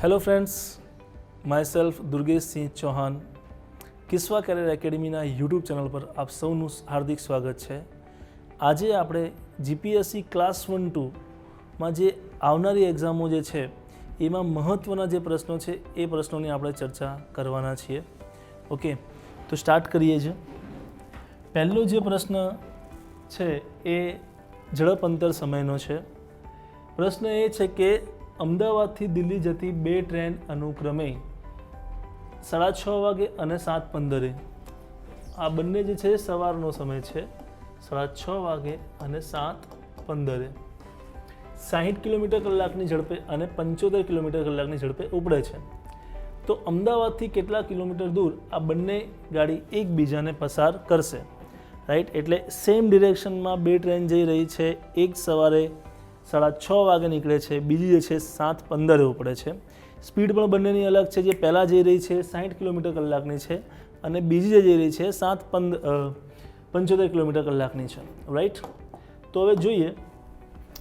Hello friends, myself Durgesh Singh Chauhan, કિસ્વા career એકેડમીના YouTube channel પર આપ સૌનું હાર્દિક સ્વાગત છે. આજે આપણે જીપીએસસી ક્લાસ 1-2માં જે આવનારી એક્ઝામો જે છે એમાં મહત્ત્વના જે પ્રશ્નો છે એ પ્રશ્નોની આપણે ચર્ચા કરવાના છીએ. ઓકે, તો સ્ટાર્ટ કરીએ છીએ. પહેલો જે પ્રશ્ન છે એ ઝડપ અંતર સમયનો છે. પ્રશ્ન એ છે કે અમદાવાદથી દિલ્હી જતી બે ટ્રેન અનુક્રમે 6:30 વાગે અને 7:15 આ બંને જે છે સવારનો સમય છે. 6:30 વાગે અને 7:15 60 કિલોમીટર કલાકની ઝડપે અને 75 કિલોમીટર કલાકની ઝડપે ઉપડે છે. તો અમદાવાદથી કેટલા કિલોમીટર દૂર આ બંને ગાડી એકબીજાને પસાર કરશે? રાઈટ, એટલે સેમ ડિરેક્શનમાં બે ટ્રેન જઈ રહી છે. એક સવારે 6:30 વાગે નીકળે છે, બીજી જે છે 7:15 ઉપડે છે. સ્પીડ પણ બંનેની અલગ છે. જે પહેલાં જઈ રહી છે 60 કિલોમીટર કલાકની છે અને બીજી જે જઈ રહી છે 75 કિલોમીટર કલાકની છે. રાઈટ, તો હવે જોઈએ.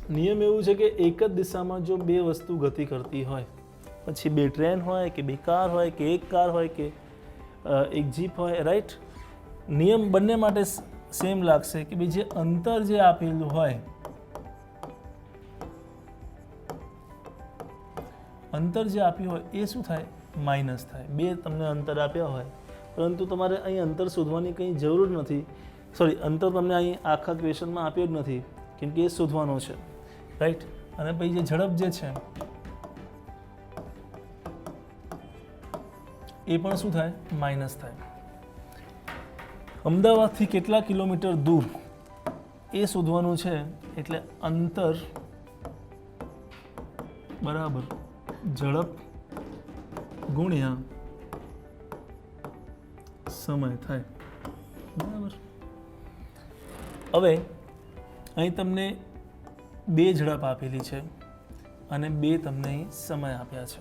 નિયમ એવું છે કે એક જ દિશામાં જો બે વસ્તુ ગતિ કરતી હોય, પછી બે ટ્રેન હોય કે બે કાર હોય કે એક કાર હોય કે એક જીપ હોય, રાઈટ, નિયમ બંને માટે સેમ લાગશે કે ભાઈ જે અંતર જે આપેલું હોય, અંતર જે આપ્યું હોય એ શું થાય? માઇનસ થાય. બે તમને અંતર આપ્યા હોય પરંતુ તમારે અહીં અંતર શોધવાની કંઈ જરૂર નથી. સોરી, અંતર તમને અહીં આખા ક્વેશ્ચનમાં આપ્યો જ નથી કેમ કે એ શોધવાનો છે. રાઈટ, અને પછી જે ઝડપ જે છે એ પણ શું થાય? માઇનસ થાય. અમદાવાદથી કેટલા કિલોમીટર દૂર એ શોધવાનું છે. એટલે અંતર બરાબર ઝડપ ગુણ્યા સમય થાય. બરાબર. હવે અહીં તમને બે ઝડપ આપેલી છે અને બે તમને અહીં સમય આપ્યા છે.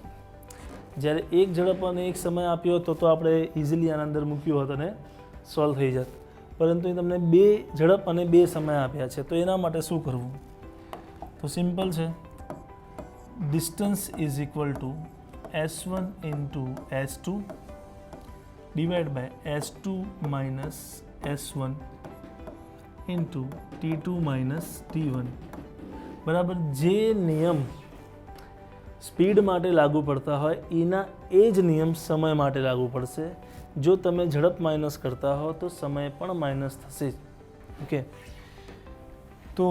જ્યારે એક ઝડપ અને એક સમય આપ્યો હતો તો આપણે ઇઝીલી આના અંદર મૂક્યું હોત અને સોલ્વ થઈ જાત. પરંતુ અહીં તમને બે ઝડપ અને બે સમય આપ્યા છે. તો એના માટે શું કરવું? તો સિમ્પલ છે. Distance is equal to S1 into S2 divide by S2 minus S1 into T2 minus T1. બરાબર. જે નિયમ સ્પીડ માટે લાગુ પડતા હોય એના એ જ નિયમ સમય માટે લાગુ પડશે. જો તમે ઝડપ માઇનસ કરતા હો તો સમય પણ માઇનસ થશે. ઓકે, તો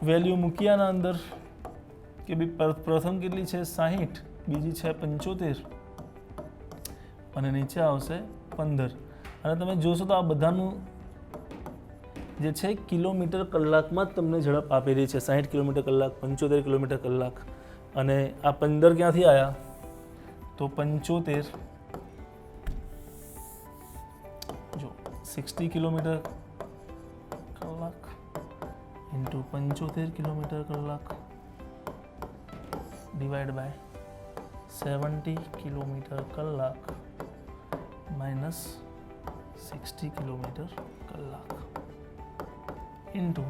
વેલ્યુ મૂક્યાના અંદર કે ભાઈ પ્રથમ કેટલી છે? 60, બીજી છે 75 અને નીચે આવશે 15. અને તમે જોશો તો આ બધાનું જે છે કિલોમીટર કલાકમાં જ તમને ઝડપ આપેલી છે. 60 કિલોમીટર કલાક, 75 કિલોમીટર કલાક અને આ 15 ક્યાંથી આવ્યા? તો 75 જો 60 કિલોમીટર કલાક ઇન્ટુ 75 કિલોમીટર કલાક ડિવાઈડ બાય 70 કિલોમીટર કલાક માઇનસ 60 કિલોમીટર કલાક ઇન્ટુ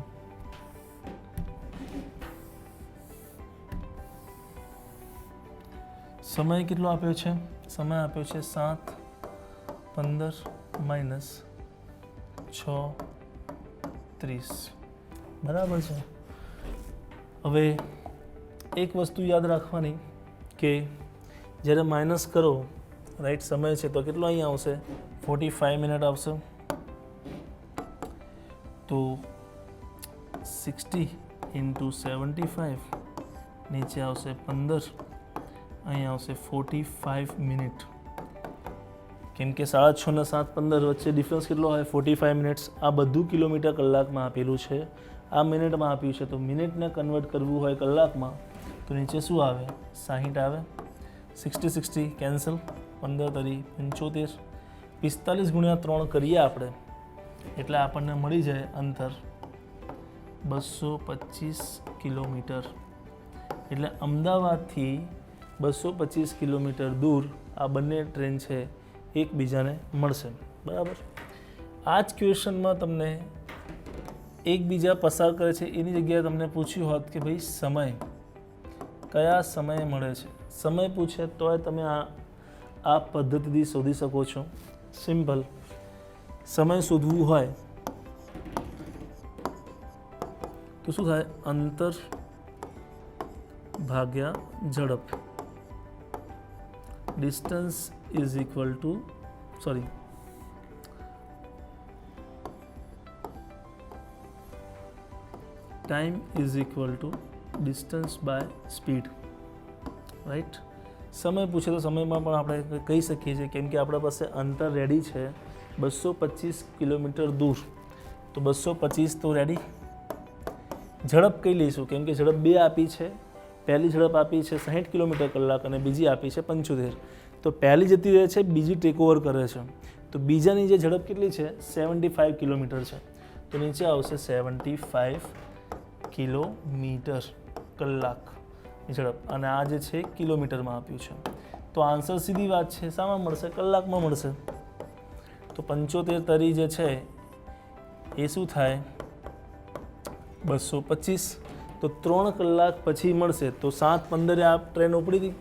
સમય કેટલો આપ્યો છે? સમય આપ્યો છે 7:15 માઇનસ 6:30. બરાબર છે. હવે એક વસ્તુ યાદ રાખવાની કે જ્યારે માઇનસ કરો, રાઈટ, સમય છે તો કેટલો અહીં આવશે? 45 મિનિટ આવશે. તો 60 ઇન્ટુ 75 નીચે આવશે 15, અહીં આવશે 45 મિનિટ. કેમ કે 6:30 ને 7:15 વચ્ચે ડિફરન્સ કેટલો હોય? 45 મિનિટ્સ. આ બધું કિલોમીટર કલાકમાં આપેલું છે, આ મિનિટમાં આપ્યું છે. તો મિનિટને કન્વર્ટ કરવું હોય કલાકમાં તો નીચે શું આવે? 60 આવે. 60 કેન્સલ, 15 તરી 75, 45 ગુણ્યા 3 કરીએ આપણે એટલે આપણને મળી જાય અંતર 225 કિલોમીટર. એટલે અમદાવાદથી 225 કિલોમીટર દૂર આ બંને ટ્રેન છે એકબીજાને મળશે. બરાબર. આ જ ક્વેશ્ચનમાં તમને એકબીજા પસાર કરે છે એની જગ્યાએ તમને પૂછ્યું હોત કે ભાઈ સમય કયા સમયે મળે છે, સમય પૂછે તોય તમે આ પદ્ધતિથી શોધી શકો છો. સિમ્પલ. સમય શોધવું હોય તો શું થાય? અંતર ભાગ્યા ઝડપ. Distance is equal to time is equal to distance by speed. Right. સમય પૂછે તો સમયમાં પણ આપણે કહી શકીએ છીએ, કેમ કે આપણા પાસે અંતર રેડી છે 225 કિલોમીટર દૂર, તો 225 તો રેડી. ઝડપ કઈ લઈશું? કેમ કે ઝડપ બે આપી છે. પહેલી ઝડપ આપી છે 60 કિલોમીટર કલાક અને બીજી આપી છે 75. તો પહેલી જતી રહે છે, બીજી ટેક ઓવર કરે છે. તો બીજાની જે ઝડપ કેટલી છે? 75 કિલોમીટર છે. તો નીચે આવશે 75 કિલોમીટર કલાકની ઝડપ, અને આ જે છે કિલોમીટરમાં આપ્યું છે. તો આન્સર સીધી વાત છે, શામાં મળશે? કલાકમાં મળશે. તો 75 તરી જે છે એ શું થાય? 225. તો 3 કલાક પછી મળશે. તો 7:15 આ ટ્રેન ઉપડી હતી,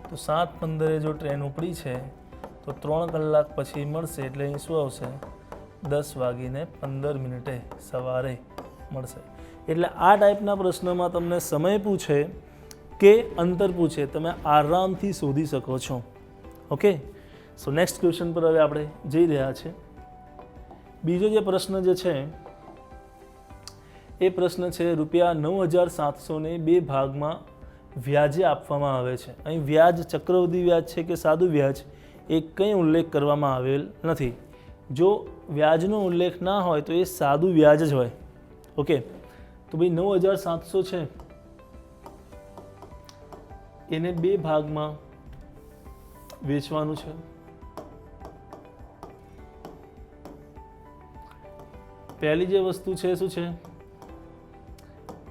તો 7:15 જો ટ્રેન ઉપડી છે તો 3 કલાક પછી મળશે. એટલે અહીં શું આવશે? 10:15 સવારે મળશે. એટલે આ ટાઈપના પ્રશ્નમાં તમને સમય પૂછે કે અંતર પૂછે, તમે આરામથી શોધી શકો છો. ઓકે. સો નેક્સ્ટ ક્વેશ્ચન પર હવે આપણે જઈ રહ્યા છે. બીજો જે પ્રશ્ન જે છે એ પ્રશ્ન છે ₹9,700 બે ભાગમાં વ્યાજે આપવામાં આવે છે. અહીં વ્યાજ ચક્રવૃદ્ધિ વ્યાજ છે કે સાદું વ્યાજ એ કંઈ ઉલ્લેખ કરવામાં આવેલ નથી. જો વ્યાજનો ઉલ્લેખ ના હોય તો એ સાદું વ્યાજ જ હોય. ઓકે. તો ભાઈ 9,700 છે એને બે ભાગમાં વેચવાનું છે. પહેલી જે વસ્તુ છે શું છે?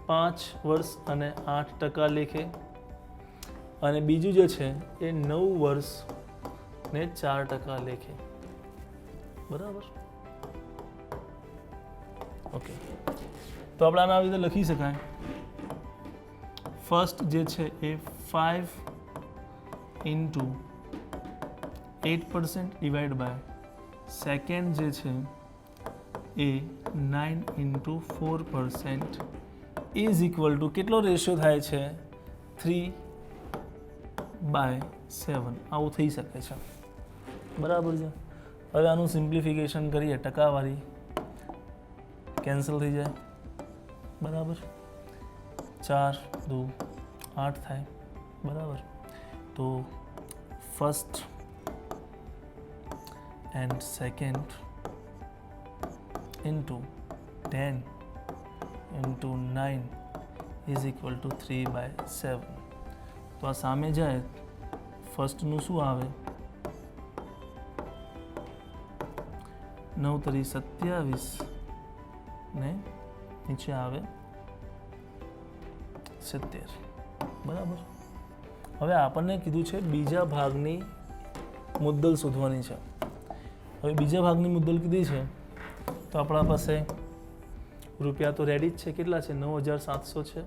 5 વર્ષ અને 8% લેખે, અને બીજું જે છે એ 9 વર્ષ ને 4% લેખે. બરાબર. ઓકે. તો આપણે આના રીતે લખી શકાય. ફર્સ્ટ જે છે એ 5 × 8% ડિવાઈડ બાય સેકન્ડ જે છે એ 9 × 4% ઇઝ ઇક્વલ ટુ કેટલો રેશિયો થાય છે? 3/7. આવું થઈ શકે છે. બરાબર છે. હવે આનું સિમ્પ્લિફિકેશન કરીએ, ટકાવારી કેન્સલ થઈ જાય. બરાબર. 4 × 2 = 8 થાય. બરાબર. તો first and second into 10 into 9 is equal to 3/7. તો આ સામે જાય, ફર્સ્ટનું શું આવે? 9 × 27 ને નીચે આવે 70. બરાબર. હવે આપણને કીધું છે બીજા ભાગની મુદ્દલ શોધવાની છે. હવે બીજા ભાગની મુદ્દલ કીધી છે તો આપણા પાસે રૂપિયા તો રેડી જ છે. કેટલા છે? 9,700 છે.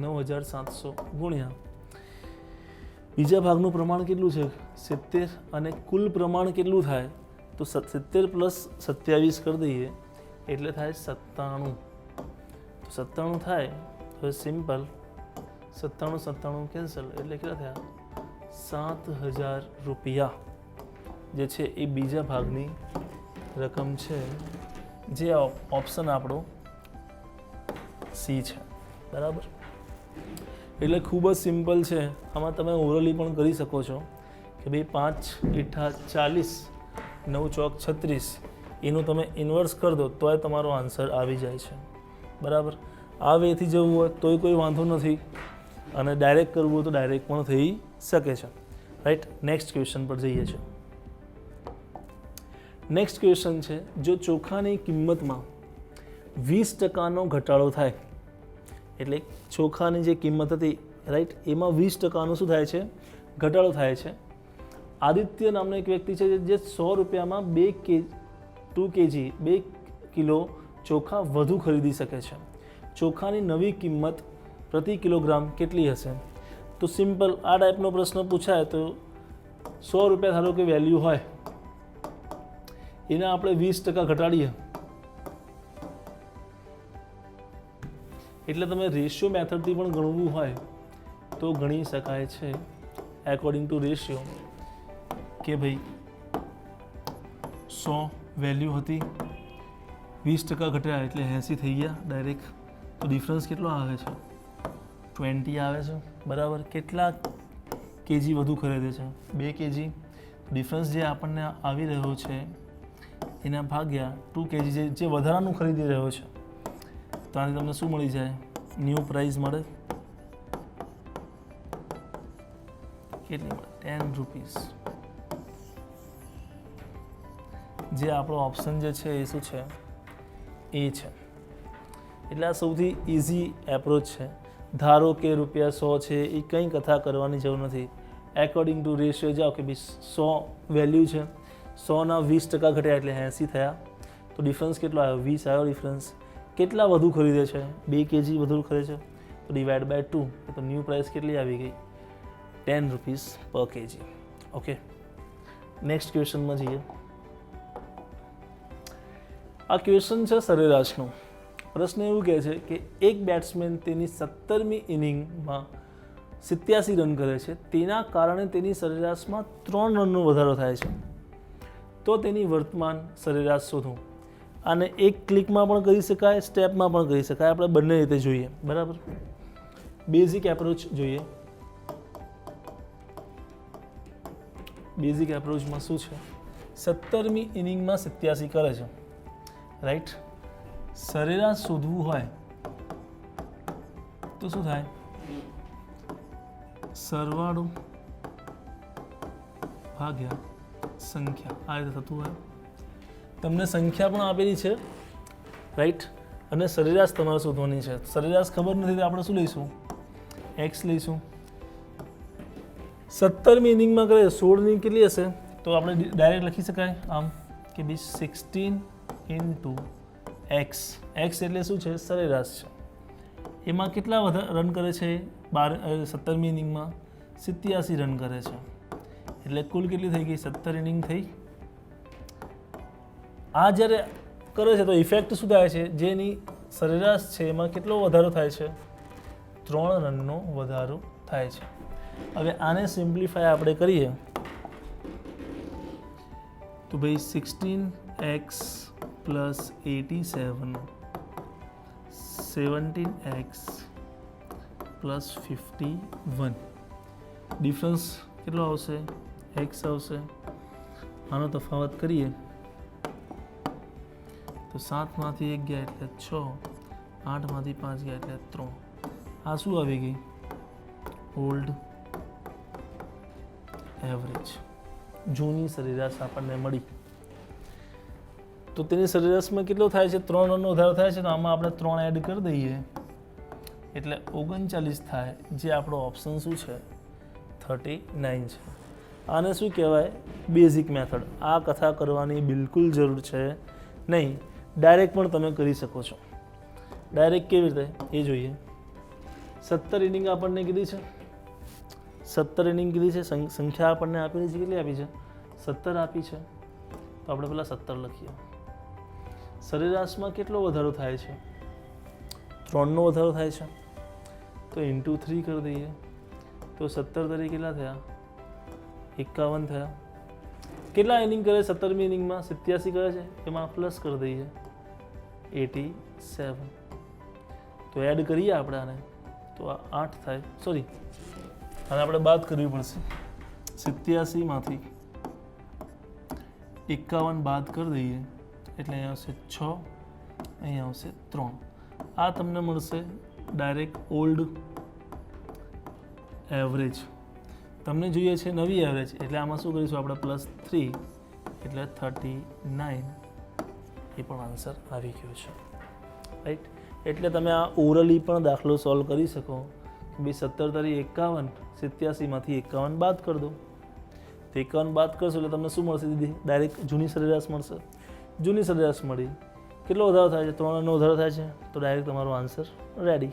9,700 ગુણ્યા બીજા ભાગનું પ્રમાણ કેટલું છે? 70. અને કુલ પ્રમાણ કેટલું થાય? તો 70 + 27 કરી દઈએ એટલે થાય 97. તો 97 થાય. હવે સિમ્પલ 97 કેન્સલ એટલે કેટલા થયા? 7,000 રૂપિયા જે છે એ બીજા ભાગની રકમ છે, જે ઓપ્શન આપણો સી છે. બરાબર. એટલે ખૂબ જ સિમ્પલ છે. આમાં તમે ઓરલી પણ કરી શકો છો કે ભાઈ 5 × 40 9 ચોક 36 એનું તમે ઇન્વર્સ કરી દો તોય તમારો આન્સર આવી જાય છે. બરાબર. આ વેથી જવું હોય તોય કોઈ વાંધો નથી, અને ડાયરેક્ટ કરવું હોય તો ડાયરેક્ટ પણ થઈ શકે છે. રાઈટ. નેક્સ્ટ ક્વેશ્ચન પર જઈએ છીએ. નેક્સ્ટ ક્વેશ્ચન છે, જો ચોખાની કિંમતમાં 20% ઘટાડો થાય, એટલે ચોખાની જે કિંમત હતી રાઈટ એમાં 20% શું થાય છે? ઘટાડો થાય છે. આદિત્ય નામનો એક વ્યક્તિ છે જે 100 રૂપિયામાં 2 kg 2 કિલો ચોખા વધુ ખરીદી શકે છે. ચોખાની નવી કિંમત પ્રતિ કિલોગ્રામ કેટલી હશે? તો સિમ્પલ આ ટાઈપનો પ્રશ્ન પૂછાય તો 100 રૂપિયા ધારો કે વેલ્યુ હોય, એના આપણે 20% ઘટાડીએ એટલે તમે રેશિયો મેથડથી પણ ગણવું હોય તો ગણી શકાય છે એકોર્ડિંગ ટુ રેશિયો કે ભાઈ 100 વેલ્યુ હતી, 20% ઘટ્યા એટલે 80 થઈ ગયા ડાયરેક્ટ. તો ડિફરન્સ કેટલો આવે છે? 20 આવે છે, બરાબર. કેટલા કેજી વધુ ખરીદે છે? 2 kg. ડિફરન્સ જે આપણને આવી રહ્યો છે એના ભાગ્યા 2 kg જે વધારાનું ખરીદી રહ્યો છે, તો આથી તમને શું મળી જાય? ન્યૂ પ્રાઇસ મળે. કેટલી મળે? 10 રૂપીસ. જે આપણો ઓપ્શન જે છે એ શું છે? એ છે. એટલે આ સૌથી ઇઝી એપ્રોચ છે. ધારો કે રૂપિયા 100 છે, એ કંઈ કથા કરવાની જરૂર નથી. એકોર્ડિંગ ટુ રેશિયો જાઓ કે ભાઈ 100 વેલ્યુ છે, 100ના 20% ઘટ્યા એટલે 80 થયા. તો ડિફરન્સ કેટલો આવ્યો? 20 આવ્યો ડિફરન્સ. કેટલા વધુ ખરીદે છે? 2 kg વધુ ખરીદે છે, તો ડિવાઈડ બાય 2, તો ન્યૂ પ્રાઇસ કેટલી આવી ગઈ? 10 રૂપીસ પર kg. ઓકે, નેક્સ્ટ ક્વેશ્ચનમાં જઈએ. આ ક્વેશ્ચન છે સરેરાશનો. પ્રશ્ન એવું કહે છે કે એક બેટ્સમેન તેની 17મી ઇનિંગમાં 87 રન કરે છે, તેના કારણે તેની સરેરાશમાં 3 રનનો વધારો થાય છે. તો તેની વર્તમાન સરેરાશ શોધો. આને એક ક્લિકમાં પણ કરી શકાય, સ્ટેપમાં પણ કરી શકાય. આપણે બંને રીતે જોઈએ, બરાબર. બેઝિક એપ્રોચ જોઈએ. બેઝિક એપ્રોચમાં શું છે? 17મી ઇનિંગમાં 87 કરે છે, રાઈટ. સરેરાશ શોધવું હોય તો શું થાય? સરવાળો ભાગ્યા સંખ્યા. આ રીતે થતું હોય. તમને સંખ્યા પણ આપેલી છે, રાઈટ, અને સરેરાશ તમારે શોધવાની છે. સરેરાશ ખબર નથી તો આપણે શું લઈશું? x લઈશું. 17મી ઇનિંગમાં કરે 16ની કેટલી હશે? તો આપણે ડાયરેક્ટ લખી શકાય આમ કે ભાઈ 16 ઇન્ટુ x. x એટલે શું છે? સરેરાશ છે. એમાં કેટલા રન કરે છે? 17મી ઇનિંગમાં 87 રન કરે છે, એટલે કુલ કેટલી થઈ ગઈ? 17 ઇનિંગ થઈ. આ જ્યારે કરે છે તો ઇફેક્ટ શું થાય છે? જેની સરેરાશ છે એમાં કેટલો વધારો થાય છે? 3 રનનો વધારો થાય છે. હવે આને સિમ્પ્લિફાય આપણે કરીએ તો ભાઈ 16x plus 87, 17x plus 51. Difference કેટલો આવશે? x આવશે. આનો તફાવત કરીએ તો 7માંથી 1 ગયા એટલે 6, 8માંથી 5 ગયા એટલે 3. આ શું આવી ગઈ? Old average. જૂની સરેરાશ આપણને મળી. તો તેની સરેરાશમાં કેટલો થાય છે? 3 રનનો વધારો થાય છે. તો આમાં આપણે 3 એડ કરી દઈએ એટલે 39 થાય, જે આપણો ઓપ્શન શું છે? 39 છે. આને શું કહેવાય? Basic method. આ કથા કરવાની બિલકુલ જરૂર છે નહીં. ડાયરેક્ટ પણ તમે કરી શકો છો. ડાયરેક્ટ કેવી રીતે એ જોઈએ. 17 ઇનિંગ આપણને કીધી છે, 17 ઇનિંગ કીધી છે. સંખ્યા આપણને આપેલી છે, કેટલી આપી છે? 17 આપી છે. તો આપણે પહેલાં 17 લખીએ. સરેરાશમાં કેટલો વધારો થાય છે? 3નો વધારો થાય છે, તો ઇન્ટુ 3 કરી દઈએ તો 17 તરીકે કેટલા થયા? 51 થયા. કેટલા ઇનિંગ કરે? 17મી ઇનિંગમાં 87 કરે છે, એમાં પ્લસ કરી દઈએ 87. તો એડ કરીએ આપણે આને તો આ 8 થાય. સોરી, આને આપણે બાદ કરવી પડશે. 87માંથી 51 બાદ કરી દઈએ એટલે અહીંયા આવશે 6, અહીંયા આવશે 3. આ તમને મળશે ડાયરેક્ટ ઓલ્ડ એવરેજ. તમને જોઈએ છે નવી એવરેજ, એટલે આમાં શું કરીશું આપણે? +3 એટલે 39. એ પણ આન્સર આવી ગયો છે, રાઈટ. એટલે તમે આ ઓરલી પણ દાખલો સોલ્વ કરી શકો. ભાઈ 17 તારી 51, 87માંથી 51 બાદ કરી દો. તો 51 બાદ કરશો એટલે તમને શું મળશે દીદી? ડાયરેક્ટ જૂની સરેરાશ મળશે. જૂની સરેરાશ મળી. કેટલો વધારો થાય છે? 3 રનનો વધારો થાય છે. તો ડાયરેક્ટ તમારો આન્સર રેડી.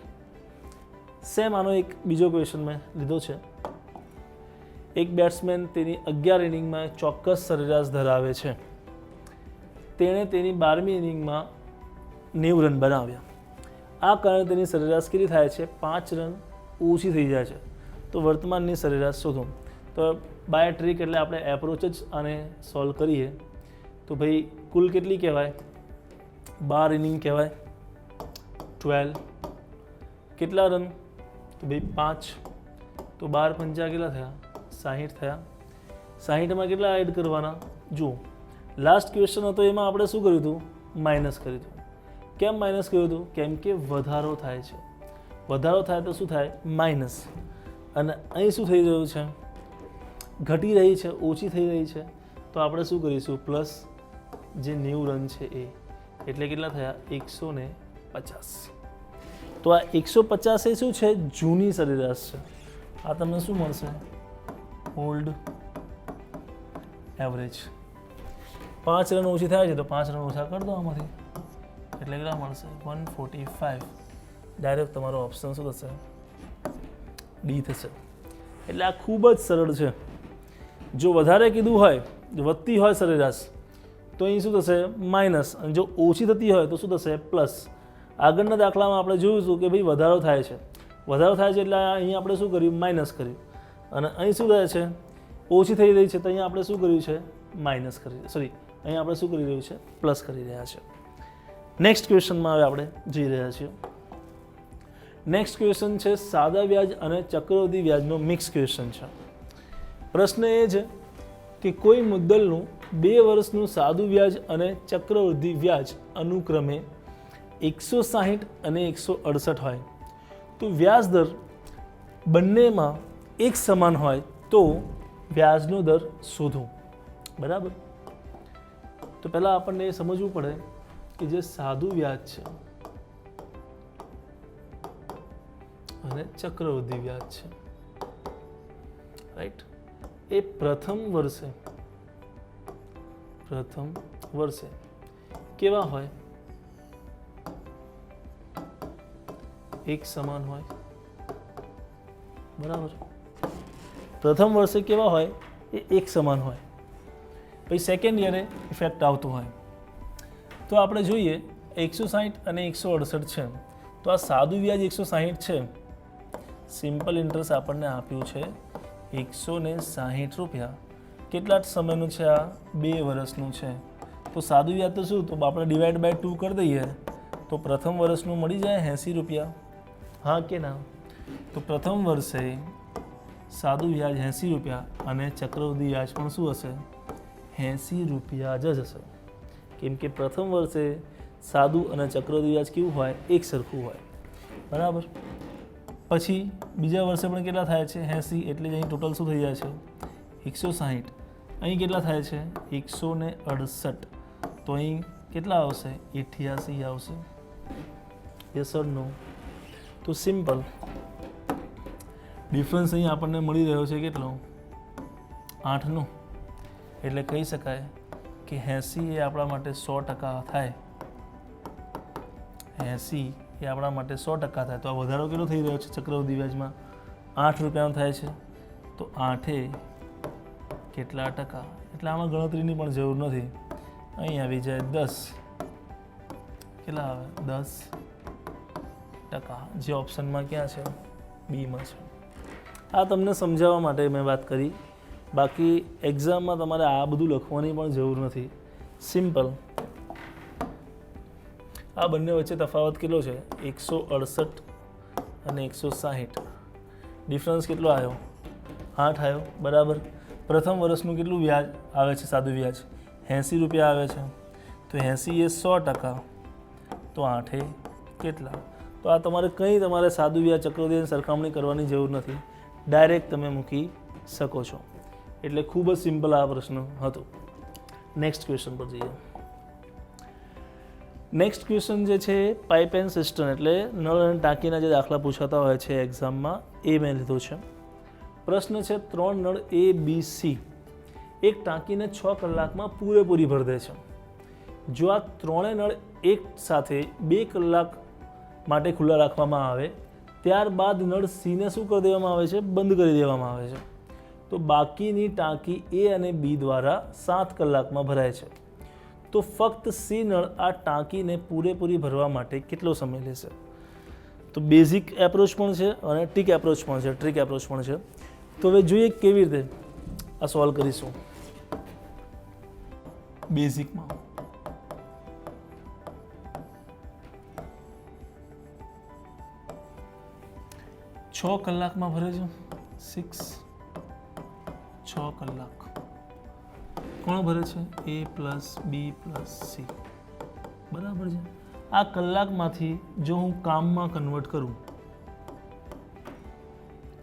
સેમ આનો એક બીજો ક્વેશ્ચન મેં લીધો છે. એક બેટ્સમેન તેની 11 ઇનિંગમાં ચોક્કસ સરેરાશ ધરાવે છે. તેણે તેની 12મી ઇનિંગમાં 90 રન બનાવ્યા. આ કારણે તેની સરેરાશ કેટલી થાય છે? 5 રન ઓછી થઈ જાય છે. તો વર્તમાનની સરેરાશ શોધો. તો બાય ટ્રીક એટલે આપણે એપ્રોચ જ આને સોલ્વ કરીએ. તો ભાઈ કુલ કેટલી કહેવાય? 12 ઇનિંગ કહેવાય. 12 કેટલા રન? તો ભાઈ 5. તો 12 પંચા કેટલા થયા? 60 થયા. 60માં કેટલા એડ કરવાના? જુઓ, લાસ્ટ ક્વેશ્ચન હતો એમાં આપણે શું કર્યું હતું? માઇનસ કર્યું હતું. કેમ માઇનસ કર્યું હતું? કેમ કે વધારો થાય છે. વધારો થાય તો શું થાય? માઇનસ. અને અહીં શું થઈ રહ્યું છે? ઘટી રહી છે, ઓછી થઈ રહી છે. તો આપણે શું કરીશું? પ્લસ જે 90 રન છે એ, એટલે કેટલા થયા? 150. તો આ 150 એ શું છે? જૂની સરેરાશ છે. આ તમને શું મળશે? Old average. 5 રન ઓછી થાય છે તો 5 રન ઓછા કરી દો આમાંથી, એટલે કેટલા મળશે? 145. ડાયરેક્ટ તમારો ઓપ્શન શું થશે? ડી થશે. એટલે આ ખૂબ જ સરળ છે. જો વધારે કીધું હોય, વધતી હોય સરેરાશ, તો અહીં શું થશે? માઇનસ. અને જો ઓછી થતી હોય તો શું થશે? પ્લસ. આગળના દાખલામાં આપણે જોયું હતું કે ભાઈ વધારો થાય છે. વધારો થાય છે એટલે અહીં આપણે શું કર્યું? માઇનસ કર્યું. અને અહીં શું થાય છે? ઓછી થઈ રહી છે તો અહીંયા આપણે શું કર્યું છે? માઇનસ કરી, સોરી, અહીંયા આપણે શું કરી રહ્યું છે? પ્લસ કરી રહ્યા છે. નેક્સ્ટ ક્વેશ્ચનમાં હવે આપણે જઈ રહ્યા છીએ. નેક્સ્ટ ક્વેશ્ચન છે સાદા વ્યાજ અને ચક્રવૃદ્ધિ વ્યાજનો મિક્સ ક્વેશ્ચન છે. પ્રશ્ન એ છે કે કોઈ મુદ્દલનું 2 વર્ષનું સાદું વ્યાજ અને ચક્રવૃદ્ધિ વ્યાજ અનુક્રમે 160 અને 168 હોય તો વ્યાજ દર બંનેમાં એક સમાન હોય તો વ્યાજનો દર શોધો. બરાબર? તો પહેલાં આપણને એ સમજવું પડે કે જે સાદું વ્યાજ છે અને ચક્રવૃદ્ધિ વ્યાજ છે, રાઈટ, એ પ્રથમ વર્ષે કેવા હોય? એક સમાન હોય. બરાબર? પ્રથમ વર્ષે કેવા હોય? એ એક સમાન હોય. પછી સેકન્ડ યરે ઇફેક્ટ આવતું હોય. તો આપણે જોઈએ 160 અને 168 છે. તો આ સાદું વ્યાજ 160 છે. સિમ્પલ ઇન્ટરેસ્ટ આપણને આપ્યું છે 160 રૂપિયા. કેટલા સમયનું છે? આ 2 વર્ષનું છે. તો સાદું વ્યાજ તો શું? તો આપણે ડિવાઈડ બાય 2 કરી દઈએ તો પ્રથમ વર્ષનું મળી જાય 80 રૂપિયા. હા કે ના? તો પ્રથમ વર્ષે સાદું વ્યાજ 80 રૂપિયા અને ચક્રવૃદ્ધિ વ્યાજ પણ શું હશે? 80 રૂપિયા જ હશે. કેમ કે પ્રથમ વર્ષે સાદું અને ચક્રવૃદ્ધિ વ્યાજ કેવું હોય? એક સરખું હોય. બરાબર? પછી બીજા વર્ષે પણ કેટલા થાય છે? 80. એટલે જ અહીં ટોટલ શું થઈ જાય છે? 160. અહીં કેટલા થાય છે? 168. તો અહીં કેટલા આવશે? 88 આવશે. યસ ઓર નો? તો સિમ્પલ ડિફરન્સ અહીં આપણને મળી રહ્યો છે કેટલો? 8નો. એટલે કહી શકાય કે 80 એ આપણા માટે 100% થાય. 80 એ આપણા માટે 100% થાય. તો આ વધારો કેટલો થઈ રહ્યો છે ચક્રવૃદ્ધિ વ્યાજમાં? 8 રૂપિયાનો થાય છે. તો 8 એ કેટલા ટકા? એટલે આમાં ગણતરીની પણ જરૂર નથી. અહીં આવી જાય 10. કેટલા આવે? 10%. જે ઓપ્શનમાં ક્યાં છે? બીમાં છે. આ તમને સમજાવવા માટે મેં વાત કરી. બાકી એક્ઝામમાં તમારે આ બધું લખવાની પણ જરૂર નથી. સિમ્પલ. આ બંને વચ્ચે તફાવત કેટલો છે? 168 અને 160. ડિફરન્સ કેટલો આવ્યો? 8 આવ્યો. બરાબર? પ્રથમ વર્ષનું કેટલું વ્યાજ આવે છે? સાદું વ્યાજ 80 રૂપિયા આવે છે. તો 80 એ 100%. તો 8 એ કેટલા? તો આ તમારે સાદું વ્યાજ ચક્રવૃદ્ધિની સરખામણી કરવાની જરૂર નથી. ડાયરેક્ટ તમે મૂકી શકો છો. એટલે ખૂબ જ સિમ્પલ આ પ્રશ્ન હતો. નેક્સ્ટ ક્વેશ્ચન પર જઈએ. નેક્સ્ટ ક્વેશ્ચન જે છે પાઇપ એન્ડ સિસ્ટમ એટલે નળ અને ટાંકીના જે દાખલા પૂછાતા હોય છે એક્ઝામમાં એ મેં લીધો છે. પ્રશ્ન છે 3 નળ A B C એક ટાંકીને 6 કલાકમાં પૂરેપૂરી ભરી દે છે. જો આ ત્રણેય નળ એક સાથે 2 કલાક માટે ખુલ્લા રાખવામાં આવે, ત્યારબાદ નળ સીને શું કરી દેવામાં આવે છે? બંધ કરી દેવામાં આવે છે. તો બાકીની ટાંકી એ અને બી દ્વારા 7 કલાકમાં ભરાય છે. તો ફક્ત સી નળ આ ટાંકીને પૂરેપૂરી ભરવા માટે કેટલો સમય લેશે? તો બેઝિક એપ્રોચ પણ છે અને ટ્રીક એપ્રોચ પણ છે, ટ્રીક એપ્રોચ પણ છે. તો હવે જોઈએ કેવી રીતે આ સોલ્વ કરીશું. બેઝિકમાં 6 કલાકમાં ભરે છે. 6 કલાક કોણ ભરે છે? એ પ્લસ બી પ્લસ સી. બરાબર છે. આ કલાકમાંથી જો હું કામમાં કન્વર્ટ કરું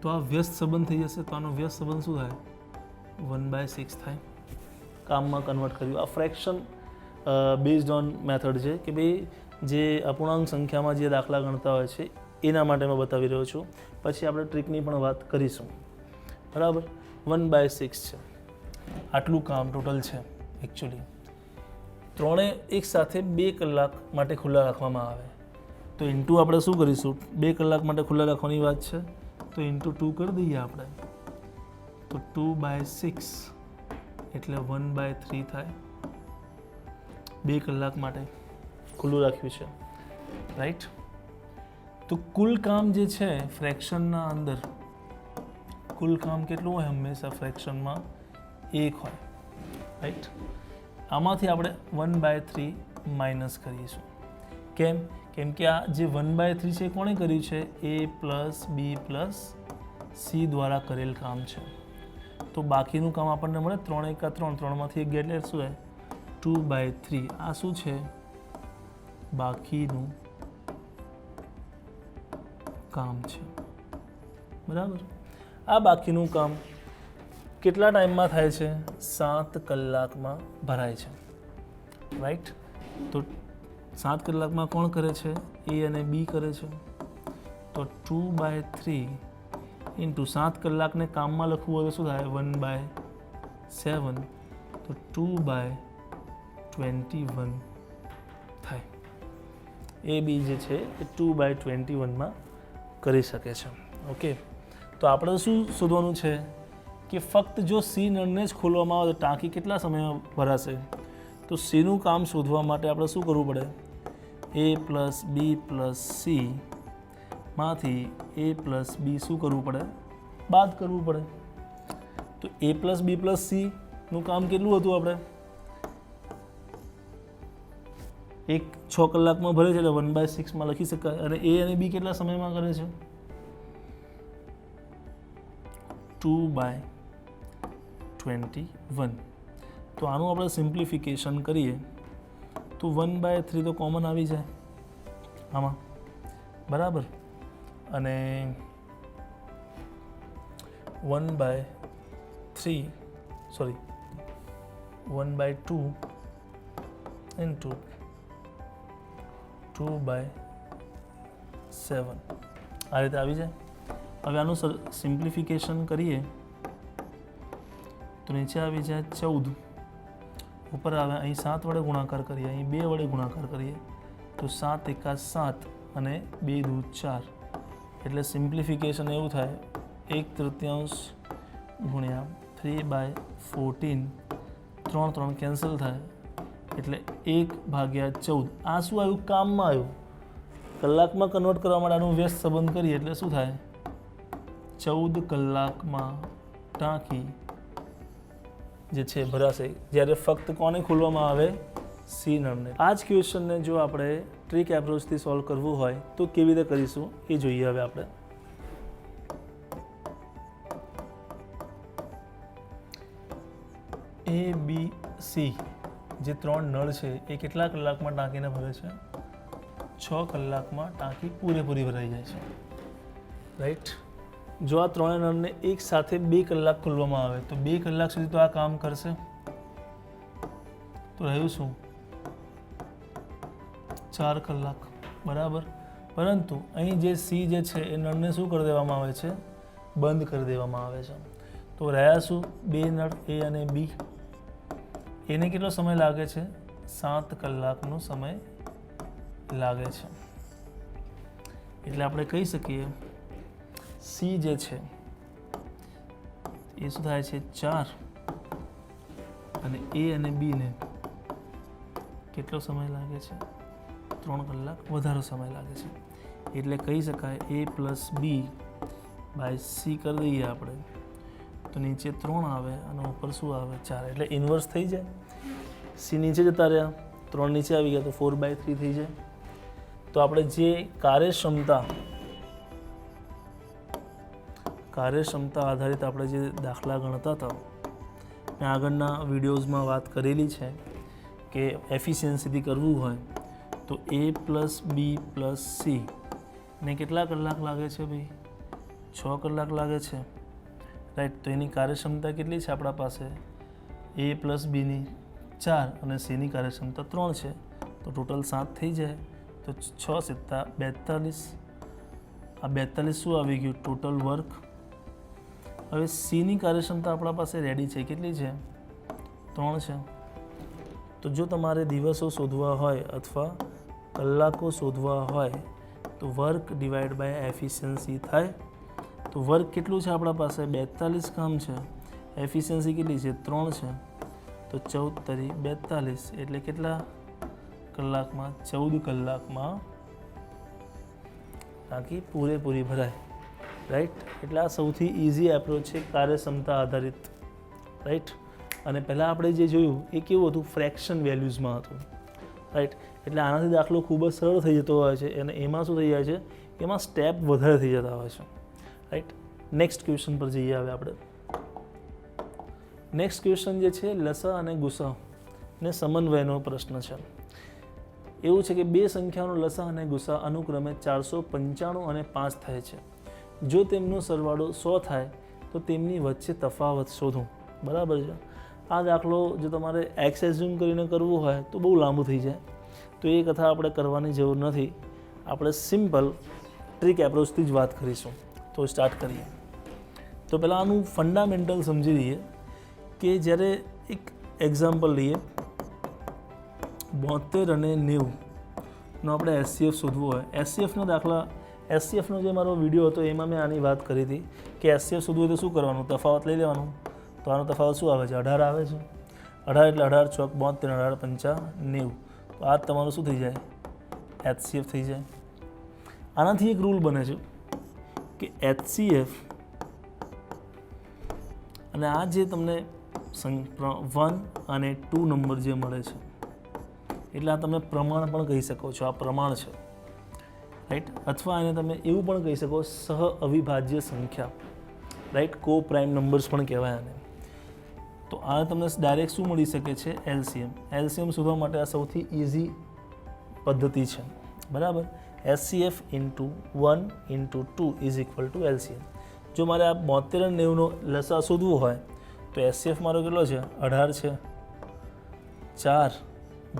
તો આ વ્યસ્ત સંબંધ થઈ જશે. તો આનો વ્યસ્ત સંબંધ શું થાય? 1/6 થાય. કામમાં કન્વર્ટ કર્યું. આ ફ્રેક્શન બેઝડ ઓન મેથડ છે કે ભાઈ જે અપૂર્ણાંક સંખ્યામાં જે દાખલા ગણતા હોય છે એના માટે મેં બતાવી રહ્યો છું. પછી આપણે ટ્રીકની પણ વાત કરીશું. બરાબર. 1/6 છે. આટલું કામ ટોટલ છે. એકચ્યુઅલી ત્રણેય એક સાથે 2 કલાક માટે ખુલ્લા રાખવામાં આવે તો ઇન્ટુ આપણે શું કરીશું? 2 કલાક માટે ખુલ્લા રાખવાની વાત છે તો ઇન્ટુ 2 કરી દઈએ આપણે. તો 2/6 એટલે 1/3 થાય. 2 કલાક માટે ખુલ્લું રાખ્યું છે. રાઈટ. તો કુલ કામ જે છે ફ્રેક્શનના અંદર, કુલ કામ કેટલું હોય? હંમેશા ફ્રેક્શનમાં 1 હોય. રાઈટ. આમાંથી આપણે 1/3 માઇનસ કરીશું. કેમ? કેમ કે આ જે 1/3 છે કોણે કર્યું છે? એ પ્લસ બી પ્લસ સી દ્વારા કરેલ કામ છે. તો બાકીનું કામ આપણને મળે 3 × 3, 3માંથી 1 ગયા એટલે શું હોય? 2/3. આ શું છે? બાકીનું કામ છે. બરાબર. આ બાકીનું કામ કેટલા ટાઈમમાં થાય છે? 7 કલાકમાં ભરાય છે. રાઈટ. તો 7 કલાકમાં કોણ કરે છે? એ અને બી કરે છે. તો 2/3 ઇન્ટુ 7 કલાકને કામમાં લખવું હોય તો શું થાય? 1/7. તો 2/21 થાય. એ બી જે છે એ 2/21માં કરી શકે છે. ઓકે. તો આપણે શું શોધવાનું છે કે ફક્ત જો સી નળને જ ખોલવામાં આવે તો ટાંકી કેટલા સમયમાં ભરાશે? તો સીનું કામ શોધવા માટે આપણે શું કરવું પડે? એ પ્લસ બી પ્લસ સી માંથી એ પ્લસ બી શું કરવું પડે? બાદ કરવું પડે. તો એ પ્લસ બી પ્લસ સીનું કામ કેટલું હતું? આપણે 6 કલાકમાં ભરે છે એટલે 1/6માં લખી શકાય. અને એ અને બી કેટલા સમયમાં કરે છે? 2/21. તો આનું આપણે સિમ્પ્લિફિકેશન કરીએ તો 1/3 તો કોમન આવી જાય આમાં. બરાબર. અને 1/2 ઇન્ટુ 2/7 આ રીતે આવી જાય. હવે આનું સિમ્પ્લિફિકેશન કરીએ તો નીચે આવી જાય 14. ઉપર આવે અહીં 7 વડે ગુણાકાર કરીએ, અહીં 2 વડે ગુણાકાર કરીએ તો 7 × 7 અને 2 × 4 એટલે સિમ્પ્લિફિકેશન એવું થાય 1/3 ગુણ્યા 3/14. 3 કેન્સલ થાય એટલે 1/14. આ શું આવ્યું? કામમાં આવ્યું. કલાકમાં કન્વર્ટ કરવા માટે આનું વ્યસ્ત સંબંધ કરીએ એટલે શું થાય? 14 કલાકમાં ટાંકી જે છે ભરાશે. જ્યારે ફક્ત કોને ખોલવામાં આવે? સી નળને. આ જ ક્વેશ્ચનને જો આપણે ટ્રીક એપ્રોચથી સોલ્વ કરવું હોય તો કેવી રીતે કરીશું એ જોઈએ હવે આપણે. એ બી સી જે 3 નળ છે એ કેટલા કલાકમાં ટાંકીને ભરે છે? 6 કલાકમાં ટાંકી પૂરેપૂરી ભરાઈ જાય છે. રાઈટ. જો આ 3 નળને એક સાથે 2 કલાક ખોલવામાં આવે તો 2 કલાક સુધી તો આ કામ કરશે. તો રહ્યું શું? 4 કલાક. બરાબર. પરંતુ અહીં જે સી જે છે એ નળને શું કરી દેવામાં આવે છે? બંધ કરી દેવામાં આવે છે. તો રહ્યા શું? 2 નળ એ અને બી. એને કેટલો સમય લાગે છે? 7 કલાકનો સમય લાગે છે. એટલે આપણે કહી શકીએ સી જે છે એ શું થાય છે 4 અને એ અને બીને કેટલો સમય લાગે છે 3 કલાક વધારે સમય લાગે છે. એટલે કહી શકાય a plus B by C કરી દઈએ આપણે તો નીચે 3 આવે અને ઉપર શું આવે 4. એટલે ઇન્વર્સ થઈ જાય. સી નીચે જતા રહ્યા, 3 નીચે આવી ગયા તો 4/3 થઈ જાય. તો આપણે જે કાર્યક્ષમતા આધારિત આપણે જે દાખલા ગણતા હતા મેં આગળના વિડીયોઝમાં વાત કરેલી છે કે એફિશિયન્સીથી કરવું હોય તો a plus B plus C ને કેટલા કલાક લાગે છે ભાઈ 6 કલાક લાગે છે, રાઈટ. તો એની કાર્યક્ષમતા કેટલી છે આપણા પાસે a પ્લસ બીની 4 અને સીની કાર્યક્ષમતા 3 છે તો ટોટલ 7 થઈ જાય. તો 6 + 42. આ 42 શું આવી ગયું ટોટલ વર્ક. હવે સીની કાર્યક્ષમતા આપણા પાસે રેડી છે, કેટલી છે 3 છે. તો જો તમારે દિવસો શોધવા હોય અથવા કલાકો શોધવા હોય તો વર્ક ડિવાઈડ બાય એફિશિયન્સી થાય. તો વર્ક કેટલું છે આપણા પાસે 42 કામ છે, એફિશિયન્સી કેટલી છે 3 છે. તો 14 × 42 એટલે કેટલા કલાકમાં 14 કલાકમાં ટાંકી પૂરેપૂરી ભરાય, રાઈટ. એટલે આ સૌથી ઇઝી એપ્રોચ છે કાર્યક્ષમતા આધારિત, રાઈટ. અને પહેલાં આપણે જે જોયું એ કેવું હતું ફ્રેક્શન વેલ્યુઝમાં હતું, રાઈટ. એટલે આનાથી દાખલો ખૂબ જ સરળ થઈ જતો હોય છે અને એમાં શું થઈ જાય છે એમાં સ્ટેપ વધારે થઈ જતા હોય છે, રાઈટ. નેક્સ્ટ ક્વેશ્ચન પર જઈએ હવે આપણે. નેક્સ્ટ ક્વેશ્ચન જે છે લસા અને ગુસા ને સમન્વયનો પ્રશ્ન છે. એવું છે કે બે સંખ્યાનો લસા અને ગુસા અનુક્રમે 495 અને 5 થાય છે. જો તેમનો સરવાળો 100 થાય તો તેમની વચ્ચે તફાવત શોધો. બરાબર છે. આ દાખલો જો તમારે એક્સ એઝ્યુમ કરીને કરવું હોય તો બહુ લાંબુ થઈ જાય, તો એ કથા આપણે કરવાની જરૂર નથી. આપણે સિમ્પલ ટ્રીક એપ્રોચથી જ વાત કરીશું. તો સ્ટાર્ટ કરીએ. તો પહેલાં આનું ફંડામેન્ટલ સમજી લઈએ કે જ્યારે એક એક્ઝામ્પલ લઈએ 72 અને 90નો આપણે એચસીએફ શોધવું હોય. એચસીએફનો દાખલા એચસીએફનો જે મારો વિડીયો હતો એમાં મેં આની વાત કરી હતી કે એચસીએફ શોધવું હોય તો શું કરવાનું, તફાવત લઈ લેવાનું. તો આનો તફાવત શું આવે છે 18 આવે છે. 18 એટલે 18 ચોક 72, 18 × 5 90. તો આ તમારું શું થઈ જાય એચસીએફ થઈ જાય. આનાથી એક રૂલ બને છે કે એચસીએફ અને આ જે તમને 1 અને 2 નંબર જે મળે છે એટલે આ તમે પ્રમાણ પણ કહી શકો છો, આ પ્રમાણ છે, રાઈટ. અથવા એને તમે એવું પણ કહી શકો સહ અવિભાજ્ય સંખ્યા, રાઈટ. કો પ્રાઇમ નંબર્સ પણ કહેવાય આને. તો આ તમને ડાયરેક્ટ શું મળી શકે છે એલસીએમ. એલસીએમ શોધવા માટે આ સૌથી ઇઝી પદ્ધતિ છે, બરાબર. HCF × 1 × 2 = LCM. જો મારે આ 72 અને 90નો લસા શોધવું હોય તો એચસીએફ મારો કેટલો છે 18 છે. 4 ×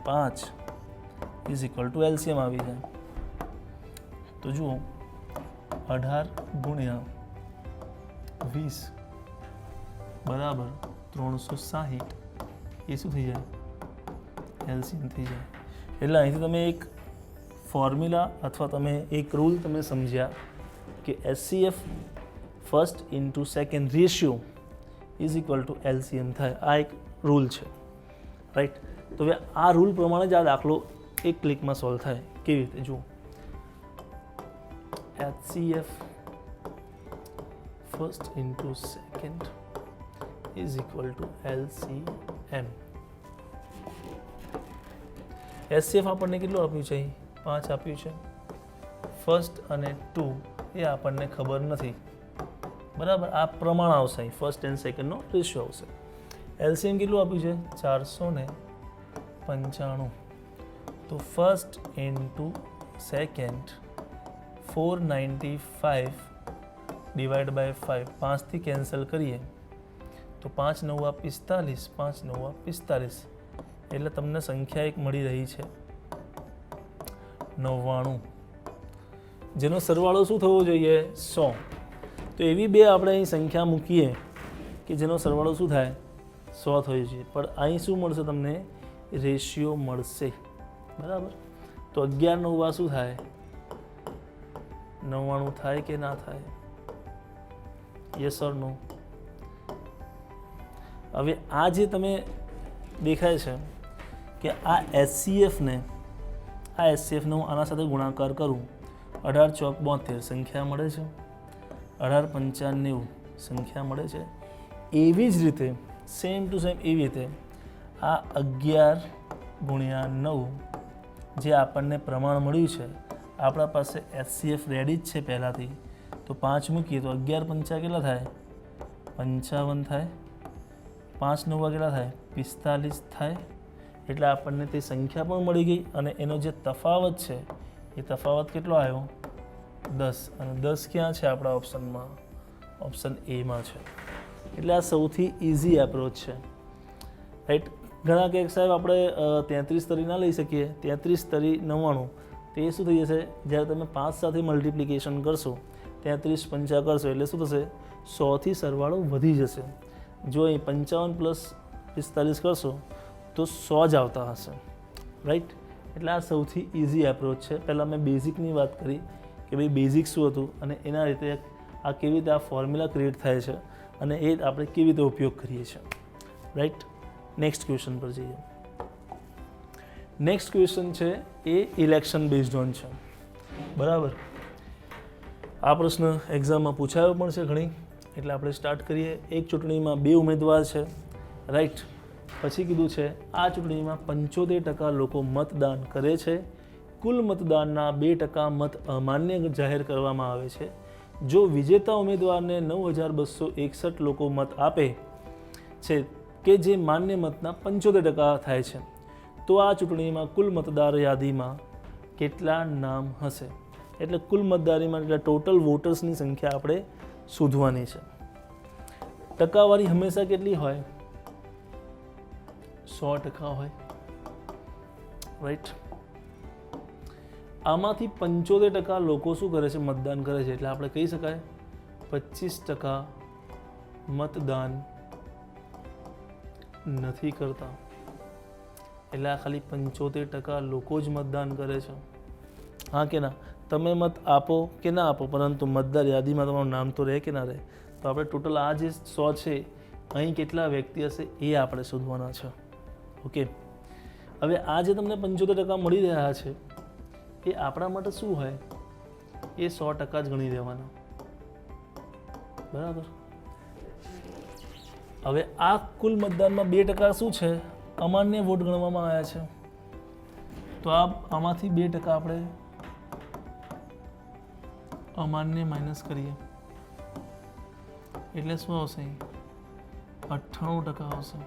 5 = એલસીએમ આવી જાય. તો જુઓ 18 × 20 બરાબર 360 એ શું થઈ જાય એલસીએમ થઈ જાય. એટલે અહીંથી તમે એક ફોર્મ્યુલા અથવા તમે એક રૂલ તમે સમજ્યા કે HCF first into second ratio = LCM થાય. આ એક રૂલ છે, રાઈટ. તો હવે આ રૂલ પ્રમાણે જ આ દાખલો એક ક્લિકમાં સોલ્વ થાય. કેવી રીતે જુઓ, HCF first into second = LCM. HCF આપણને કેટલું આપ્યું છે 5 આપ્યું છે. ફર્સ્ટ અને 2 એ આપણને ખબર નથી, બરાબર. આ પ્રમાણ આવશે, ફર્સ્ટ એન્ડ સેકન્ડનો રેશિયો આવશે. એલસીએમ કેટલું આપ્યું છે 495. તો first into second 495 divide by 5, 5થી કેન્સલ કરીએ તો 5 × 9 = 45, 5 × 9 = 45. એટલે તમને સંખ્યા એક મળી રહી છે 99, જેનો સરવાળો શું થવો જોઈએ 100. તો એવી બે આપણે અહીં સંખ્યા મૂકીએ કે જેનો સરવાળો શું થાય 100 થયો છે. પણ અહીં શું મળશે તમને રેશિયો મળશે, બરાબર. તો 11 9 શું થાય? 99 થાય કે ના થાય? યસ ઓર નો? હવે આ જે તમે દેખાય છે કે આ HCFને હું આના સાથે ગુણાકાર કરું, 18 ચોક 72 સંખ્યા મળે છે, 18 પંચા 90 સંખ્યા મળે છે. એવી જ રીતે સેમ ટુ સેમ એવી રીતે આ 11 ગુણ્યા 9 જે આપણને પ્રમાણ મળ્યું છે, આપણા પાસે HCF રેડી જ છે પહેલાંથી, તો 5 મૂકીએ તો 11 પંચા કેટલા થાય? 55 થાય. 5 9 કેટલા થાય? 45 થાય. એટલે આપણને તે સંખ્યા પણ મળી ગઈ અને એનો જે તફાવત છે એ તફાવત કેટલો આવ્યો? 10. અને 10 ક્યાં છે આપણા ઓપ્શનમાં? ઓપ્શન એમાં છે. એટલે આ સૌથી ઇઝી એપ્રોચ છે, રાઈટ. ઘણા કે સાહેબ આપણે 33 તરી ના લઈ શકીએ, 33 તરી 99, તો એ શું થઈ જશે? જ્યારે તમે 5 સાથે મલ્ટિપ્લિકેશન કરશો, 33 પંચા કરશો એટલે શું થશે? 100થી સરવાળો વધી જશે. જો અહીં 55 પ્લસ 45 કરશો તો 100 જ આવતા હશે, રાઈટ. એટલે આ સૌથી ઇઝી એપ્રોચ છે. પહેલાં મેં બેઝિકની વાત કરી કે ભાઈ બેઝિક શું હતું અને એના રીતે આ કેવી રીતે આ ફોર્મ્યુલા ક્રિએટ થાય છે અને એ આપણે કેવી રીતે ઉપયોગ કરીએ છીએ, રાઈટ. નેક્સ્ટ ક્વેશ્ચન પર જઈએ. નેક્સ્ટ ક્વેશ્ચન છે એ ઇલેક્શન બેઝડ ઓન છે, બરાબર. આ પ્રશ્ન એક્ઝામમાં પૂછાયો પણ છે ઘણી, એટલે આપણે સ્ટાર્ટ કરીએ. એક ચૂંટણીમાં 2 ઉમેદવાર છે, રાઈટ. પછી કીધું છે આ ચૂંટણીમાં 75% લોકો મતદાન કરે છે, કુલ મતદાનના 2% મત અમાન્ય જાહેર કરવામાં આવે છે. જો વિજેતા ઉમેદવારને 9261 લોકો મત આપે છે કે જે માન્ય મતના 75% થાય છે, તો આ ચૂંટણીમાં કુલ મતદાર યાદીમાં કેટલા નામ હશે? એટલે કુલ મતદારીમાં એટલે ટોટલ વોટર્સની સંખ્યા આપણે શોધવાની છે. ટકાવારી હંમેશા કેટલી હોય? 100% હોય, રાઈટ. આમાંથી 75% લોકો શું કરે છે? મતદાન કરે છે. એટલે આપણે કહી શકાય 25% મતદાન નથી કરતા. એટલે આ ખાલી 75% લોકો જ મતદાન કરે છે. હા કે ના? તમે મત આપો કે ના આપો, પરંતુ મતદાર યાદીમાં તમારું નામ તો રહે કે ના રહે? તો આપણે ટોટલ આ જે 100 છે અહીં કેટલા વ્યક્તિ હશે એ આપણે શોધવાના છે. ઓકે. હવે આ જે તમને 75% મળી રહ્યા છે એ આપણા માટે શું હોય? એ 100% જ ગણી દેવાના, બરાબર. હવે આ કુલ મતદાનમાં 2% શું છે? અમાન્ય વોટ ગણવામાં આવ્યા છે. તો આમાંથી 2% આપણે અમાન્ય માઇનસ કરીએ એટલે શું આવશે? 98% આવશે.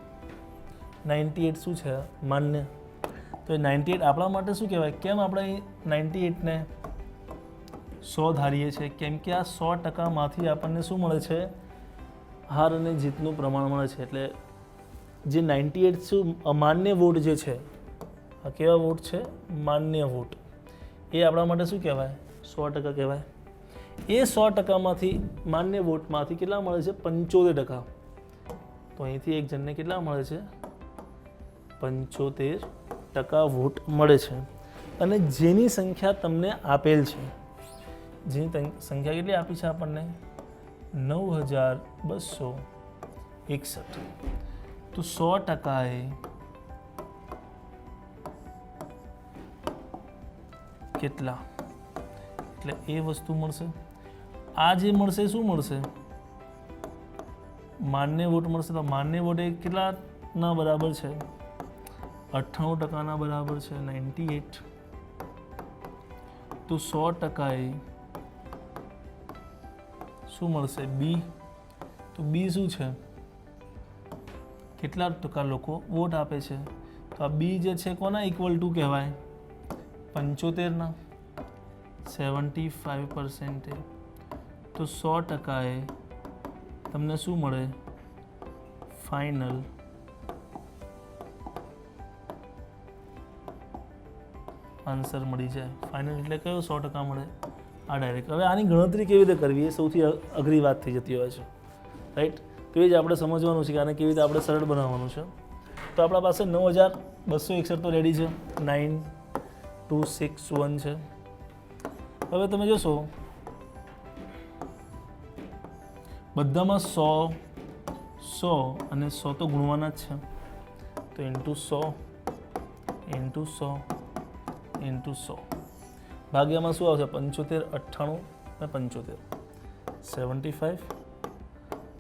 98 શું છે? માન્ય. તો એ 98 આપણા માટે શું કહેવાય? કેમ આપણે 98ને 100 ધારીએ છીએ? કેમ કે આ 100%માંથી આપણને શું મળે છે? હાર અને જીતનું પ્રમાણ મળે છે. એટલે જે 98 શું અમાન્ય વોટ જે છે, આ કેવા વોટ છે? માન્ય વોટ. એ આપણા માટે શું કહેવાય? 100% કહેવાય. એ 100%માંથી માન્ય વોટમાંથી કેટલા મળે છે? 75%. તો અહીંથી એક જણને કેટલા મળે છે? 75% વોટ મળે છે. અને જેની સંખ્યા તમને આપેલ છે, જેની સંખ્યા કેટલી આપી છે આપણને? 9261. તો 100% એ કેટલા? એટલે એ વસ્તુ મળશે. આ જે મળશે શું મળશે? માન્ય વોટ મળશે. તો માન્ય વોટ એ કેટલાના બરાબર છે? 98%ના બરાબર છે. 98. તો 100% એ શું મળશે? બી. તો બી શું છે? કેટલા ટકા લોકો વોટ આપે છે? તો આ બી જે છે કોના ઇક્વલ ટુ કહેવાય? 75ના 75%. તો 100% એ તમને શું મળે? ફાઇનલ આન્સર મળી જાય. ફાઇનલ એટલે કયો? 100% મળે. આ ડાયરેક્ટ. હવે આની ગણતરી કેવી રીતે કરવી એ સૌથી અઘરી વાત થઈ જતી હોય છે, રાઈટ. તો એ જ આપણે સમજવાનું છે કે આને કેવી રીતે આપણે સરળ બનાવવાનું છે. તો આપણા પાસે 9000 261 તો રેડી છે, 9261 છે. હવે તમે જોશો બધામાં 100 100 અને 100 તો ગુણવાના જ છે, તો ઇન્ટુ 100 ઇન્ટુ 100 ઇન્ટુ 100 ભાગ્યામાં શું આવશે? 75, 98 અને 75, 75,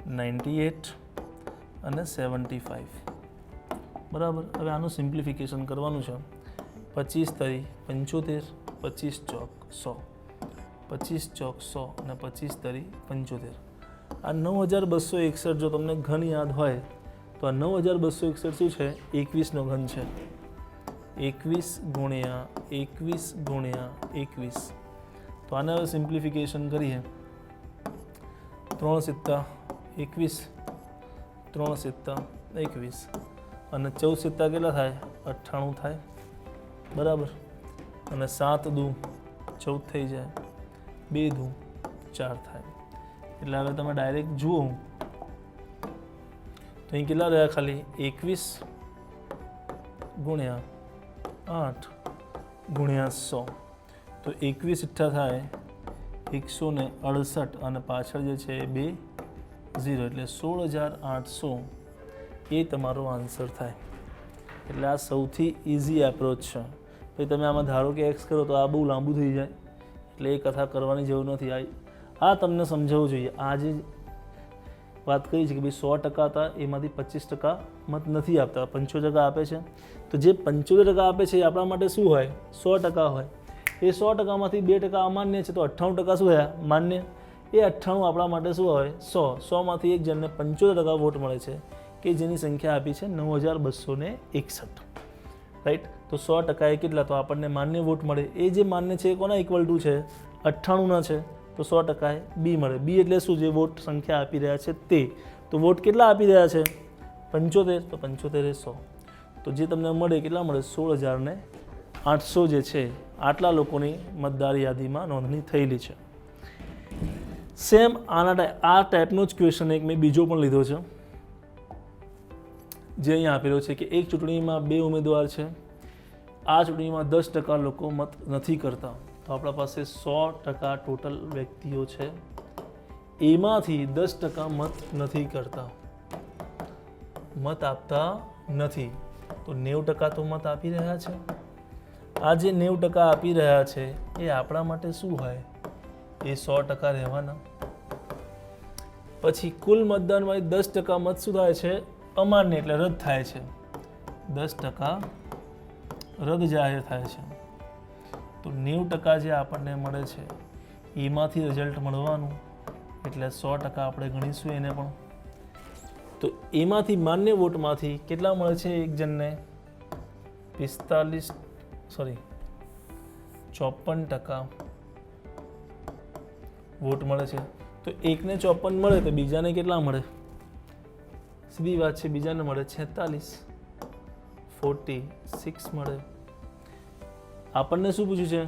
98 અને 75. બરાબર. હવે આનું સિમ્પ્લિફિકેશન કરવાનું છે. 25 તરી 75, 25 ચોક 100, 25 ચોક 100 અને 25 તરી 75. આ 9261 જો તમને ઘન યાદ હોય તો આ 9261 શું છે? 21નો ઘન છે. 21 ગુણ્યા 21 ગુણ્યા 21. તો આને હવે સિમ્પ્લિફિકેશન કરીએ. 3 સિત્તા 21, 3 સિત્તા 21 અને 14 સિત્તા કેટલા થાય? 98 થાય. બરાબર. અને 7 દુ 14 થઈ જાય, 2 દુ 4 થાય. એટલે હવે તમે ડાયરેક્ટ જુઓ તો અહીં કેટલા રહ્યા? ખાલી 21 ગુણ્યા 8 ગુણ્યા 100. તો 21 ઇઠ્ઠા થાય 168 અને પાછળ જે છે એ 2 0 એટલે 16,800 એ તમારો આન્સર થાય. એટલે આ સૌથી ઇઝી એપ્રોચ છે. પછી તમે આમાં ધારો કે એક્સ કરો તો આ બહુ લાંબુ થઈ જાય, એટલે એ કથા કરવાની જરૂર નથી. આ તમને સમજાવવું જોઈએ. આ જે વાત કરી છે કે ભાઈ 100% હતા એમાંથી 25% મત નથી આપતા, 75% આપે છે. તો જે 75% આપે છે એ આપણા માટે શું હોય? 100% હોય. એ 100%માંથી 2% અમાન્ય છે, તો 98% શું હોય? માન્ય. એ 98 આપણા માટે શું હોય? 100માંથી એક જણને 75% વોટ મળે છે કે જેની સંખ્યા આપી છે 9261. રાઈટ. તો 100% એ કેટલા? તો આપણને માન્ય વોટ મળે. એ જે માન્ય છે એ કોના ઇક્વલ ટુ છે? 98ના છે. તો 100% એ બી મળે. બી એટલે શું? જે વોટ સંખ્યા આપી રહ્યા છે તે. તો વોટ કેટલા આપી રહ્યા છે? 75. તો 75 એ 100. તો જે તમને મળે કેટલા મળે? 16,800 જે છે આટલા લોકોની મતદાર યાદીમાં નોંધણી થયેલી છે. સેમ આ ટાઈપનો જ ક્વેશ્ચન એક મેં બીજો પણ લીધો છે, જે અહીંયા આપેલો છે કે એક ચૂંટણીમાં 2 ઉમેદવાર છે. આ ચૂંટણીમાં 10% લોકો મત નથી કરતા. તો આપણા પાસે 100% ટોટલ વ્યક્તિઓ છે, એમાંથી 10% મત નથી કરતા, મત આપતા નથી. તો 90% તો મત આપી રહ્યા છે. આ જે 90% આપી રહ્યા છે એ આપણા માટે શું હોય? એ 100% રહેવાના. પછી કુલ મતદાનમાંથી 10% મત શું થાય છે? અમાન્ય એટલે રદ થાય છે. 10% રદ જાહેર થાય છે. તો 90% જે આપણને મળે છે એમાંથી રિઝલ્ટ મળવાનું, એટલે 100% આપણે ગણીશું એને પણ. તો એમાંથી માન્ય વોટમાંથી કેટલા મળે છે? એક જણને 54% વોટ મળે છે. તો એકને 54 મળે તો બીજાને કેટલા મળે? સીધી વાત છે, બીજાને મળે 46 મળે. આપણને શું પૂછ્યું છે?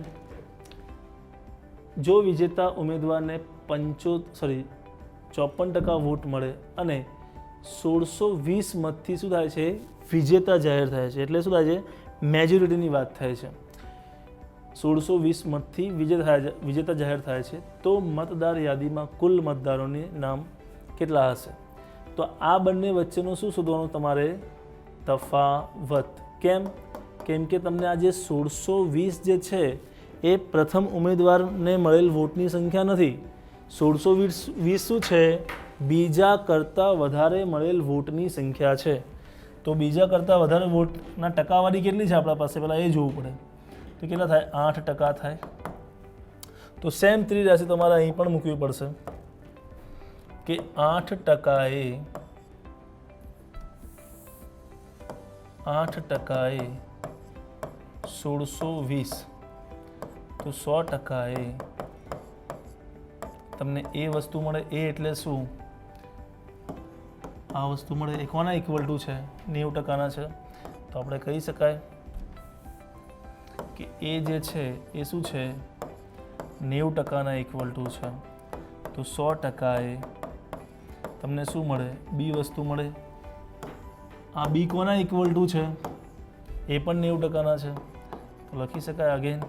જો વિજેતા ઉમેદવારને 54% વોટ મળે અને 1620 મતથી શું થાય છે? વિજેતા જાહેર થાય છે. એટલે શું થાય છે? મેજોરિટીની વાત થાય છે. 1620 મતથી વિજેતા જાહેર થાય છે. તો મતદાર યાદીમાં કુલ મતદારોની નામ કેટલા હશે? તો આ બંને વચ્ચેનો શું શોધવાનું તમારે? તફાવત. કેમ? કેમ કે તમને આ જે 1620 જે છે એ પ્રથમ ઉમેદવારને મળેલ વોટની સંખ્યા નથી. 1620 શું છે? બીજા કરતાં વધારે મળેલ વોટની સંખ્યા છે. તો બીજા કરતાં વધારે વોટના ટકાવારી કેટલી છે આપણા પાસે? પહેલાં એ જોવું પડે. તો કેટલા થાય? 8% થાય. તો સેમ 3 રાશિ તમારે અહીં પણ મૂકવી પડશે કે 8% એ 1620. તો 100% એ તમને એ વસ્તુ મળે. એ એટલે શું? આ વસ્તુ મળે. એ કોના ઇક્વલ ટુ છે? 90%ના છે. તો આપણે કહી શકાય કે એ જે છે એ શું છે? 90%ના ઇક્વલ ટુ છે. તો 100% એ તમને શું મળે? બી વસ્તુ મળે. આ બી કોના ઇક્વલ ટુ છે? એ પણ 90% છે, તો લખી શકાય અગેન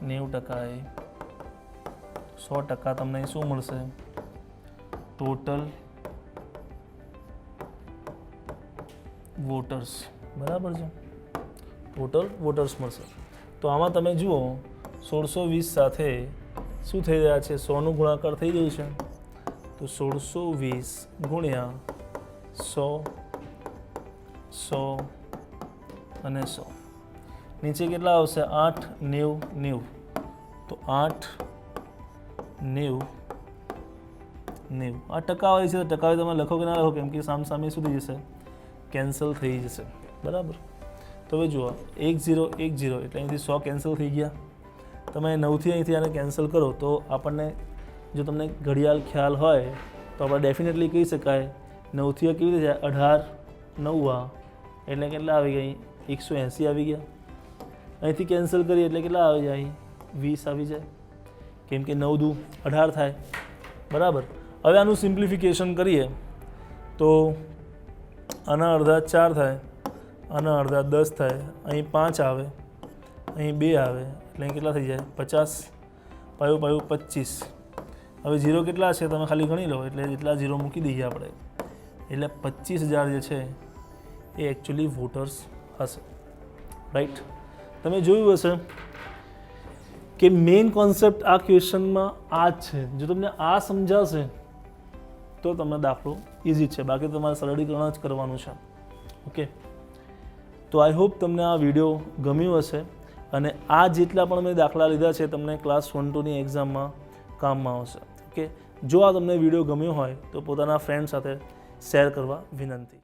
90% એ 100% તમને શું મળશે? ટોટલ વોટર્સ, બરાબર છે, ટોટલ વોટર્સ મળશે. તો આમાં તમે જુઓ 1620 સાથે શું થઈ રહ્યા છે? 100નું ગુણાકાર થઈ ગયું છે, તો 1620 ગુણ્યા 100, 100 અને 100, નીચે કેટલા આવશે? 8, 90, 90, તો 8, 90, 90. આ ટકાવારી છે, તો ટકાવારી તમે લખો કે ના લખો, કેમ કે સામે શું થઈ જશે? કેન્સલ થઈ જશે, બરાબર. તો હવે જુઓ 1 0 1 0 એટલે અહીંથી 100 કેન્સલ થઈ ગયા. તમે 9થી અહીંથી આને કેન્સલ કરો તો આપણને, જો તમને ઘડિયાળ ખ્યાલ હોય તો આપણે ડેફિનેટલી કહી શકાય 9થી કેવી રીતે જાય? 18 9 એટલે કેટલા આવી ગયા? 180 આવી ગયા. અહીંથી કેન્સલ કરીએ એટલે કેટલા આવી જાય? 20 આવી જાય, કેમ કે 9 દુ 18 થાય, બરાબર. હવે આનું સિમ્પ્લિફિકેશન કરીએ તો આના અડધા 4 થાય, આના અડધા 10 થાય, અહીં 5 આવે, અહીં 2 આવે, એટલે અહીં કેટલા થઈ જાય? 50, પાયું 25. હવે 0 કેટલા છે તમે ખાલી ગણી લો, એટલે જેટલા 0 મૂકી દઈએ આપણે, એટલે 25,000 જે છે એ એકચ્યુઅલી વોટર્સ હશે, રાઈટ. તમે જોયું હશે કે મેઇન કોન્સેપ્ટ આ ક્વેશ્ચનમાં આ જ છે. જો તમને આ સમજાશે તો તમને દાખલો ઇઝી છે, બાકી તમારે સરળીકરણ જ કરવાનું છે. ઓકે, તો આઈ હોપ તમને આ વિડીયો ગમ્યો હશે અને આ જેટલા પણ મેં દાખલા લીધા છે તમને ક્લાસ 1 2ની એક્ઝામમાં કામમાં આવશે. ઓકે, જો આ તમને વિડીયો ગમ્યો હોય તો પોતાના ફ્રેન્ડ સાથે શેર કરવા વિનંતી.